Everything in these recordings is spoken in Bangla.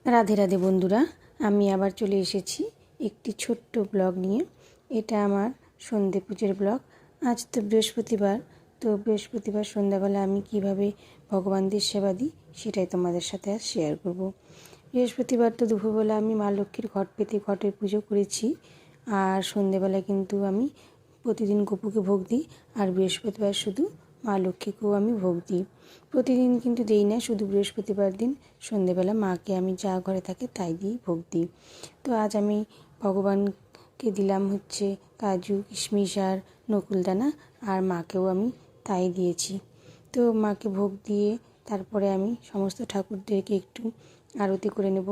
রাধে রাধে বন্ধুরা, আমি আবার চলে এসেছি একটি ছোট্ট ব্লগ নিয়ে। এটা আমার সন্ধে পুজোর ব্লগ। আজ তো বৃহস্পতিবার, তো বৃহস্পতিবার সন্ধ্যাবেলা আমি কিভাবে ভগবানদের সেবা দিই সেটাই তোমাদের সাথে আজ শেয়ার করব। বৃহস্পতিবার তো দুপুরবেলা আমি মা লক্ষ্মীর ঘট পেতে ঘটের পুজো করেছি, আর সন্ধেবেলা কিন্তু আমি প্রতিদিন গপুকে ভোগ দিই, আর বৃহস্পতিবার শুধু মা লক্ষ্মীকেও আমি ভোগ দিই। প্রতিদিন কিন্তু দিই না, শুধু বৃহস্পতিবার দিন সন্ধেবেলা মাকে আমি যা ঘরে থাকে তাই দিই, ভোগ দিই। তো আজ আমি ভগবানকে দিলাম হচ্ছে কাজু কিশমিশ আর নকুলদানা, আর মাকেও আমি তাই দিয়েছি। তো মাকে ভোগ দিয়ে তারপরে আমি সমস্ত ঠাকুরদেরকে একটু আরতি করে নেব,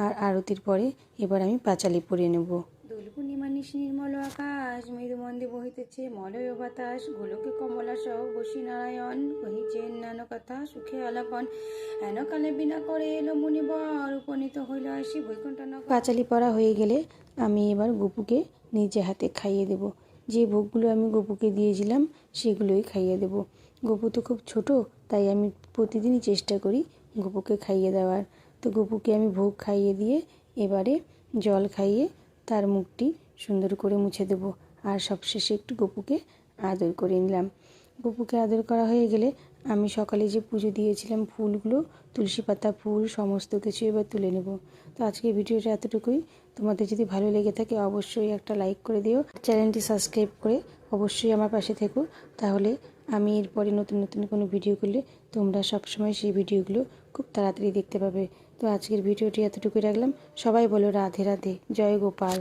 আর আরতির পরে এবার আমি পাঁচালি পরিয়ে নেব। দোল পূর্ণিমা নিশি নির্মল আকাশ, মৃদুমন্দে বহিতেছে মলয় বাতাস, গোলকে কমলা সহ বসি নারায়ণ, কহিছেন নানা কথা সুখে আলাপন, হেনকালে বিনা করে এলো মুনিবর, উপনীত হইল আসি বৈকুণ্ঠ নগর। পাঁচালি পড়া হয়ে গেলে আমি এবার গপুকে নিজে হাতে খাইয়ে দেব। যে ভোগগুলো আমি গপুকে দিয়েছিলাম সেগুলোই খাইয়ে দেব। গপু তো খুব ছোট, তাই আমি প্রতিদিনই চেষ্টা করি গপুকে খাইয়ে দেওয়ার। তো গপুকে আমি ভোগ খাইয়ে দিয়ে এবারে জল খাইয়ে তার মুখটি সুন্দর করে মুছে দেব, আর সবশেষে একটু গপুকে আদর করে নিলাম। গপুকে আদর করা হয়ে গেলে আমি সকালে যে পুজো দিয়েছিলাম ফুলগুলো, তুলসী পাতা, ফুল সমস্ত কিছু এবার তুলে নেব। তো আজকে ভিডিওটা এতটুকুই। তোমাদের যদি ভালো লেগে থাকে অবশ্যই একটা লাইক করে দিও, চ্যানেলটি সাবস্ক্রাইব করে অবশ্যই আমার পাশে থেকো। তাহলে আমি এরপরে নতুন নতুন কোনো ভিডিও করলে তোমরা সবসময় সেই ভিডিওগুলো খুব তাড়াতাড়ি দেখতে পাবে। তো আজকের ভিডিওটি এতটুকুই রাখলাম। সবাই বলো রাধে রাধে, জয় গোপাল।